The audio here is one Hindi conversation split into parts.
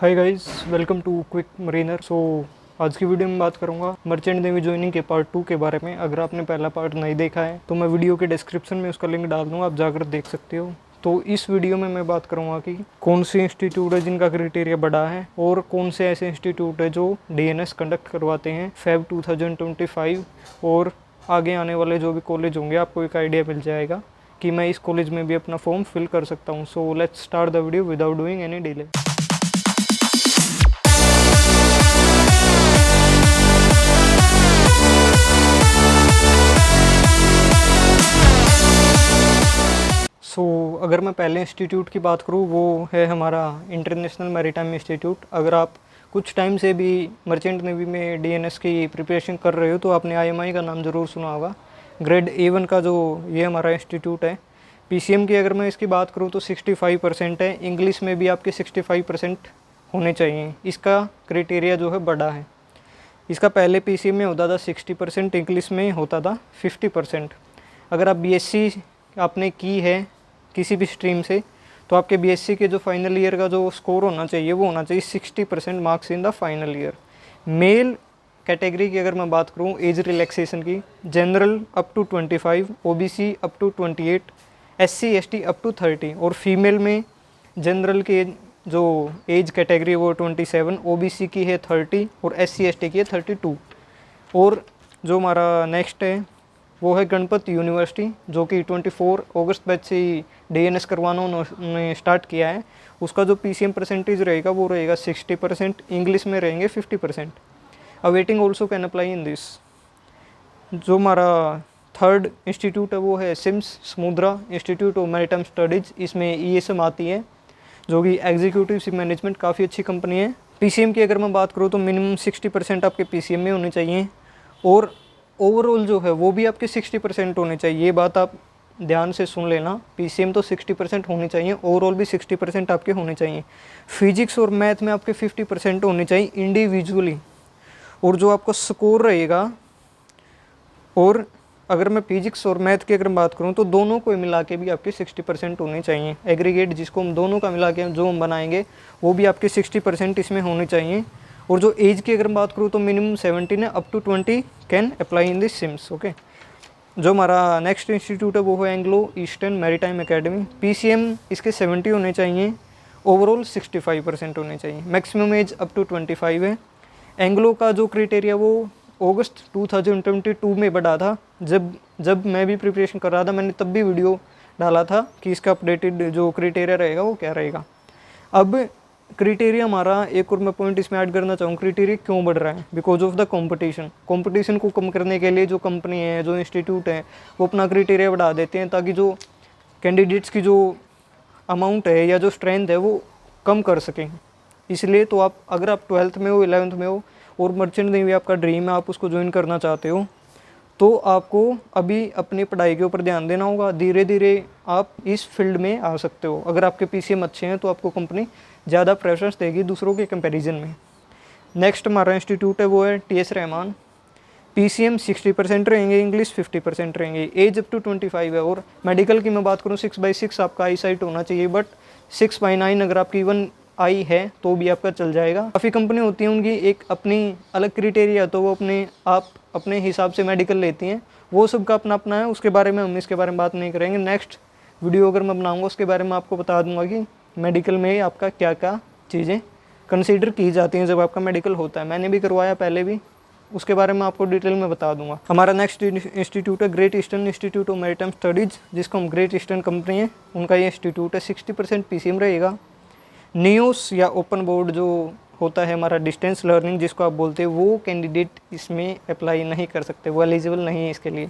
Hi guys, welcome to quick mariner. आज की वीडियो में बात करूंगा मर्चेंट नेवी ज्वाइनिंग के पार्ट 2 के बारे में। अगर आपने पहला पार्ट नहीं देखा है तो मैं वीडियो के डिस्क्रिप्शन में उसका लिंक डाल दूंगा, आप जाकर देख सकते हो। तो इस वीडियो में मैं बात करूंगा कि कौन से इंस्टीट्यूट है जिनका क्राइटेरिया बड़ा है और कौन से ऐसे इंस्टीट्यूट है जो डीएनएस कंडक्ट करवाते हैं फेब 2025, और आगे आने वाले जो भी कॉलेज होंगे आपको एक आइडिया मिल जाएगा कि मैं इस कॉलेज में भी अपना फॉर्म फिल कर सकता हूँ। So let's start the video without doing any delay. अगर मैं पहले इंस्टीट्यूट की बात करूँ वो है हमारा इंटरनेशनल मैरीटाइम इंस्टीट्यूट। अगर आप कुछ टाइम से भी मर्चेंट नेवी में डीएनएस की प्रिपरेशन कर रहे हो तो आपने आईएमआई का नाम ज़रूर सुना होगा। ग्रेड A1 का जो ये हमारा इंस्टीट्यूट है। पीसीएम की अगर मैं इसकी बात करूँ तो 65% है। इंग्लिश में भी आपके 65% होने चाहिए। इसका क्राइटेरिया जो है बड़ा है। इसका पहले पीसीएम में होता था 60%, इंग्लिश में होता था 50%। अगर आप बीएससी आपने की है किसी भी स्ट्रीम से तो आपके बीएससी के जो फाइनल ईयर का जो स्कोर होना चाहिए वो होना चाहिए 60% marks in the final year. Male category की अगर मैं बात करूँ एज रिलैक्सेशन की, general up to 25, OBC up to 28, SC ST up to 30, और फीमेल में जनरल के जो एज कैटेगरी है वो 27, ओबीसी की है 30 और एससी एसटी की है 32। और जो हमारा नेक्स्ट है वो है गणपत यूनिवर्सिटी, जो कि 24 अगस्त बैच से ही डीएनएस करवाना उन्होंने स्टार्ट किया है। उसका जो पीसीएम परसेंटेज रहेगा वो रहेगा 60%, इंग्लिश में रहेंगे 50%। Awaiting also can apply in this. जो हमारा थर्ड इंस्टीट्यूट है वो है सिम्स समुद्रा इंस्टीट्यूट ऑफ मैरीटाइम स्टडीज़। इसमें ईएसएम आती है जो कि एग्जीक्यूटिव शिप मैनेजमेंट, काफ़ी अच्छी कंपनी है। पीसीएम की अगर मैं बात करूँ तो मिनिमम 60% आपके पीसीएम में होने चाहिए और ओवरऑल जो है वो भी आपके 60% होने चाहिए। ये बात आप ध्यान से सुन लेना, पीसीएम तो 60% होनी चाहिए, ओवरऑल भी 60% आपके होने चाहिए। फिजिक्स और मैथ में आपके 50% होने चाहिए इंडिविजुअली। और जो आपका स्कोर रहेगा, और अगर मैं फिजिक्स और मैथ की अगर बात करूं तो दोनों को मिला के भी आपके 60% होने चाहिए। एग्रीगेट जिसको हम दोनों का मिला के जो हम बनाएंगे वो भी आपके 60% इसमें होने चाहिए। और जो एज की अगर बात करूँ तो मिनिमम 17 है, up to 20 can apply in this CIMS. Okay, जो हमारा नेक्स्ट इंस्टीट्यूट है वो है Anglo Eastern Maritime Academy. PCM इसके 70 होने चाहिए, ओवरऑल 65% होने चाहिए, मैक्सिमम एज अप टू 25 है। एंग्लो का जो क्राइटेरिया वो अगस्त 2022 में बढ़ा था। जब मैं भी प्रिपरेशन कर रहा था मैंने तब भी वीडियो डाला था कि इसका अपडेटेड जो क्राइटेरिया रहेगा वो क्या रहेगा। अब क्राइटेरिया हमारा एक और मैं पॉइंट इसमें ऐड करना चाहूँ, क्राइटेरिया क्यों बढ़ रहा है? बिकॉज ऑफ द कंपटीशन को कम करने के लिए जो कंपनी है, जो इंस्टीट्यूट है, वो अपना क्राइटेरिया बढ़ा देते हैं ताकि जो कैंडिडेट्स की जो अमाउंट है या जो स्ट्रेंथ है वो कम कर सकें। इसलिए तो अगर आप 12th में हो, 11th में हो और मर्चेंट नेवी आपका ड्रीम है, आप उसको ज्वाइन करना चाहते हो, तो आपको अभी अपनी पढ़ाई के ऊपर ध्यान देना होगा। धीरे धीरे आप इस फील्ड में आ सकते हो। अगर आपके पीसीएम अच्छे हैं तो आपको कंपनी ज़्यादा प्रेफरेंस देगी दूसरों के कंपैरिजन में। नेक्स्ट हमारा इंस्टीट्यूट है वो है टीएस रहमान। पीसीएम 60% रहेंगे, इंग्लिश 50% रहेंगे, एज अप टू 25 है। और मेडिकल की मैं बात करूँ 6/6 आपका आई साइट होना चाहिए, बट 6/9 अगर आपकी इवन आई है तो भी आपका चल जाएगा। काफ़ी कंपनी होती हैं उनकी एक अपनी अलग क्राइटेरिया, तो वो अपने हिसाब से मेडिकल लेती हैं, वो सबका अपना अपना है। उसके बारे में हम इसके बारे में बात नहीं करेंगे। नेक्स्ट वीडियो अगर मैं बनाऊंगा उसके बारे में आपको बता दूंगा कि मेडिकल में आपका क्या क्या चीज़ें कंसीडर की जाती हैं जब आपका मेडिकल होता है। मैंने भी करवाया पहले भी, उसके बारे में आपको डिटेल में बता दूंगा। हमारा नेक्स्ट इंस्टीट्यूट है great eastern institute of maritime studies, जिसको हम ग्रेट ईस्टर्न कंपनी है उनका ये इंस्टीट्यूट है। 60% पीसीएम रहेगा। नियोस या ओपन बोर्ड जो होता है हमारा डिस्टेंस लर्निंग जिसको आप बोलते हैं, वो कैंडिडेट इसमें अप्लाई नहीं कर सकते, वो एलिजिबल नहीं है इसके लिए।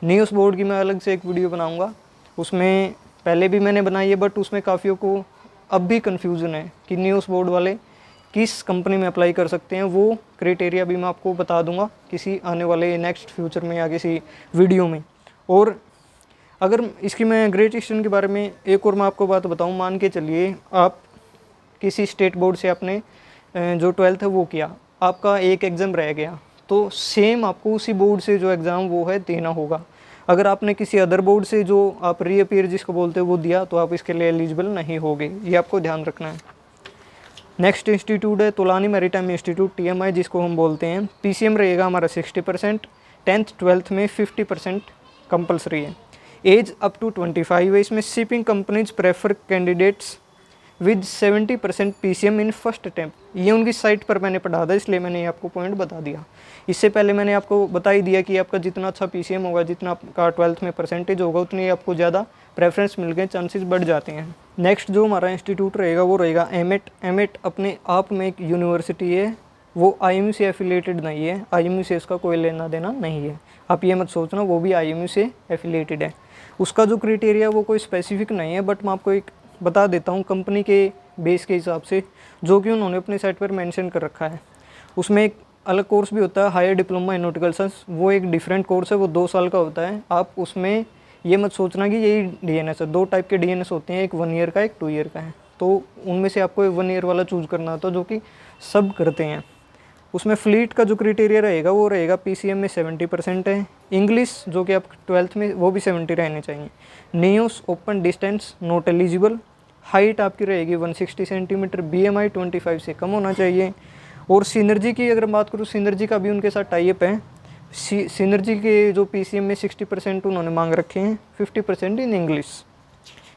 नियोस बोर्ड की मैं अलग से एक वीडियो बनाऊंगा, उसमें पहले भी मैंने बनाई है, बट उसमें काफ़ियों को अब भी कन्फ्यूज़न है कि नियोस बोर्ड वाले किस कंपनी में अप्लाई कर सकते हैं। वो क्राइटेरिया भी मैं आपको बता दूंगा किसी आने वाले नेक्स्ट फ्यूचर में या किसी वीडियो में। और अगर इसकी मैं ग्रेट ईस्टर्न के बारे में एक और मैं आपको बात बताऊँ, मान के चलिए आप किसी स्टेट बोर्ड से आपने जो 12th है वो किया, आपका एक एग्ज़ाम रह गया, तो सेम आपको उसी बोर्ड से जो एग्ज़ाम वो है देना होगा। अगर आपने किसी अदर बोर्ड से जो आप रीअपीयर जिसको बोलते हो वो दिया तो आप इसके लिए एलिजिबल नहीं होगे, ये आपको ध्यान रखना है। नेक्स्ट इंस्टीट्यूट है तोलानी मैरीटाइम इंस्टीट्यूट TMI, जिसको हम बोलते हैं। PCM रहेगा हमारा 60%, 10th 12th में 50% कंपलसरी है। एज अप टू 25 है। इसमें shipping companies prefer candidates with 70% PCM in first attempt. ये उनकी साइट पर मैंने पढ़ा था, इसलिए मैंने ये आपको पॉइंट बता दिया। इससे पहले मैंने आपको बता ही दिया कि आपका जितना अच्छा PCM होगा, जितना आपका 12th में परसेंटेज होगा, उतनी आपको ज़्यादा प्रेफरेंस मिल गए, चांसेस बढ़ जाते हैं। नेक्स्ट जो हमारा इंस्टीट्यूट रहेगा वो रहेगा एमेट। एमेट अपने आप में एक यूनिवर्सिटी है, वो IMU से एफिलिएटेड नहीं है। IMU से इसका कोई लेना देना नहीं है, आप ये मत सोचना वो भी IMU से एफिलिएटेड है। उसका जो क्राइटेरिया वो कोई स्पेसिफिक नहीं है, बट मैं आपको एक बता देता हूँ कंपनी के बेस के हिसाब से, जो कि उन्होंने अपनी साइट पर मेंशन कर रखा है। उसमें एक अलग कोर्स भी होता है, higher diploma in nautical science. वो एक डिफरेंट कोर्स है, वो 2 साल का होता है। आप उसमें ये मत सोचना कि यही DNS है। 2 टाइप के DNS होते हैं, एक 1 ईयर का, एक 2 ईयर का है। तो उनमें से आपको 1 ईयर वाला चूज़ करना होता है, जो कि सब करते हैं। उसमें फ्लीट का जो क्राइटेरिया रहेगा वो रहेगा PCM में 70% है। इंग्लिश जो कि आप 12th में, वो भी 70 रहने चाहिए। Nios open distance not eligible. Height आपकी रहेगी 160 सेंटीमीटर। BMI 25 से कम होना चाहिए। और सिनर्जी की अगर बात करूँ, सिनर्जी का भी उनके साथ टाइप है। सिनर्जी के जो PCM में 60% उन्होंने मांग रखे हैं, 50% इन इंग्लिश।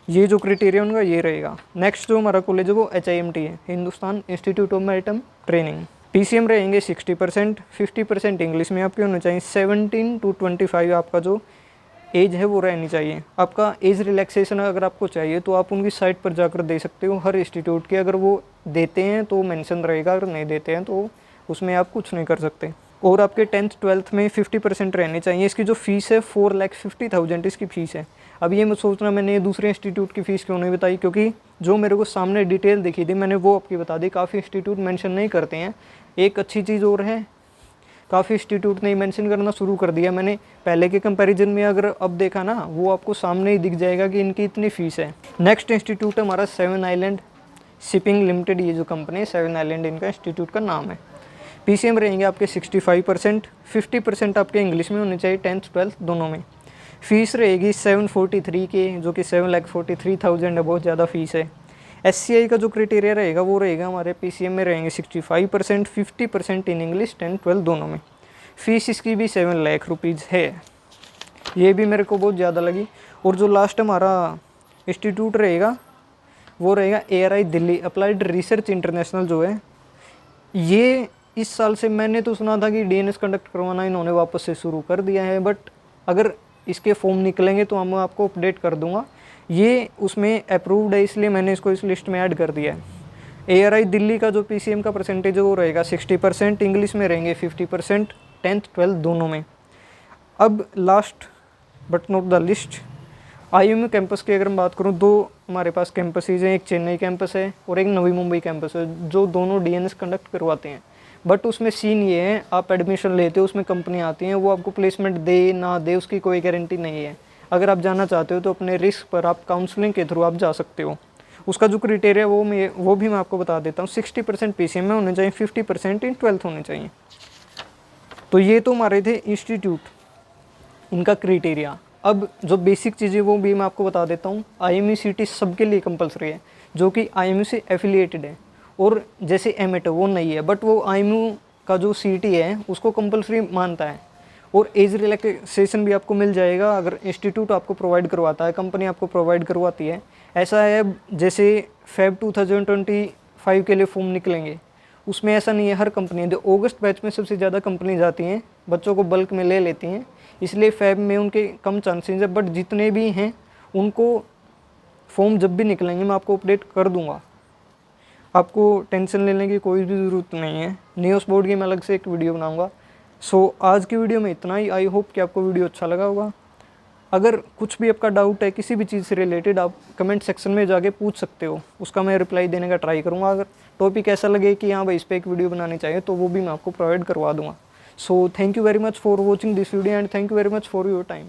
ये जो क्राइटेरिया उनका ये रहेगा। नेक्स्ट जो हमारा कॉलेज है वो HIMT है, Hindustan institute of maritime training. PCM रहेंगे 60%, 50% इंग्लिश में आपके होने चाहिए। 17 to 25 आपका जो एज है वो रहनी चाहिए। आपका एज रिलैक्सेशन अगर आपको चाहिए तो आप उनकी साइट पर जाकर दे सकते हो, हर इंस्टीट्यूट के। अगर वो देते हैं तो मेंशन रहेगा, अगर नहीं देते हैं तो उसमें आप कुछ नहीं कर सकते। और आपके 10th 12th में 50% रहने चाहिए। इसकी जो फ़ीस है 4,50,000 इसकी फ़ीस है। अब ये मत सोचना मैंने ये दूसरे इंस्टीट्यूट की फ़ीस क्यों नहीं बताई, क्योंकि जो मेरे को सामने डिटेल दिखी थी मैंने वो आपकी बता दी। काफ़ी इंस्टीट्यूट मेंशन नहीं करते हैं। एक अच्छी चीज़ और है, काफ़ी इंस्टीट्यूट ने मेंशन करना शुरू कर दिया। मैंने पहले के कंपैरिजन में अगर अब देखा ना, वो आपको सामने ही दिख जाएगा कि इनकी इतनी फ़ीस है। नेक्स्ट इंस्टीट्यूट है हमारा 7 आइलैंड शिपिंग लिमिटेड। ये जो कंपनी है 7 आइलैंड, इनका इंस्टीट्यूट का नाम है। PCM रहेंगे आपके 65%, 50% आपके इंग्लिश में होने चाहिए, 10th 12th दोनों में। फ़ीस रहेगी 743 के, जो कि 7,43,000 है, बहुत ज़्यादा फ़ीस है। SCI का जो क्राइटेरिया रहेगा वो रहेगा हमारे PCM में रहेंगे 65%, 50% इन इंग्लिश, 10th 12th दोनों में। फ़ीस इसकी भी 7 लाख रुपीज़ है। ये भी मेरे को बहुत ज़्यादा लगी। और जो लास्ट हमारा इंस्टीट्यूट रहेगा वो रहेगा ARI Delhi applied research international जो है। ये इस साल से मैंने तो सुना था कि DNS कंडक्ट करवाना इन्होंने वापस से शुरू कर दिया है, बट अगर इसके फॉर्म निकलेंगे तो मैं आपको अपडेट कर दूंगा। ये उसमें अप्रूव्ड है, इसलिए मैंने इसको इस लिस्ट में ऐड कर दिया है। ARI दिल्ली का जो PCM का परसेंटेज है वो रहेगा 60%, इंग्लिश में रहेंगे 50%, 10th 12th दोनों में। अब last but not the list, IMU campus की अगर मैं बात करूँ, 2 हमारे पास कैंपसेज हैं। एक चेन्नई कैंपस है और एक नवी मुंबई कैंपस है, जो दोनों DNS कंडक्ट करवाते हैं। बट उसमें सीन ये है, आप एडमिशन लेते हो, उसमें कंपनी आती हैं, वो आपको प्लेसमेंट दे ना दे उसकी कोई गारंटी नहीं है। अगर आप जाना चाहते हो तो अपने रिस्क पर आप काउंसलिंग के थ्रू आप जा सकते हो। उसका जो क्राइटेरिया वो भी मैं आपको बता देता हूँ। 60% PCM में होने चाहिए, 50% इन 12th होने चाहिए। तो ये तो हमारे थे इंस्टीट्यूट, इनका क्राइटेरिया। अब जो बेसिक चीज़ें वो भी मैं आपको बता देता हूँ। IMU CT सबके लिए कंपलसरी है, जो कि IMU से एफिलिएटेड है। और जैसे एमेट है वो नहीं है, बट वो IMU का जो CT है उसको कंपलसरी मानता है। और एज रिलैक्सेशन भी आपको मिल जाएगा अगर इंस्टीट्यूट आपको प्रोवाइड करवाता है, कंपनी आपको प्रोवाइड करवाती है। ऐसा है जैसे Feb 2025 के लिए फॉर्म निकलेंगे, उसमें ऐसा नहीं है हर कंपनी है। जो अगस्त बैच में सबसे ज़्यादा कंपनी जाती हैं, बच्चों को बल्क में ले लेती हैं, इसलिए Feb में उनके कम चांसेस है। बट जितने भी हैं उनको फॉर्म जब भी निकलेंगे मैं आपको अपडेट कर दूंगा। आपको टेंशन लेने की कोई भी ज़रूरत नहीं है। न्यूज़ बोर्ड की मैं अलग से एक वीडियो बनाऊंगा। सो आज की वीडियो में इतना ही। आई होप कि आपको वीडियो अच्छा लगा होगा। अगर कुछ भी आपका डाउट है किसी भी चीज़ से रिलेटेड, आप कमेंट सेक्शन में जाके पूछ सकते हो, उसका मैं रिप्लाई देने का ट्राई करूँगा। अगर टॉपिक ऐसा लगे कि हाँ भाई इस पर एक वीडियो बनानी चाहिए तो वो भी मैं आपको प्रोवाइड करवा दूँगा। So thank you very much for watching this video and thank you very much for your time.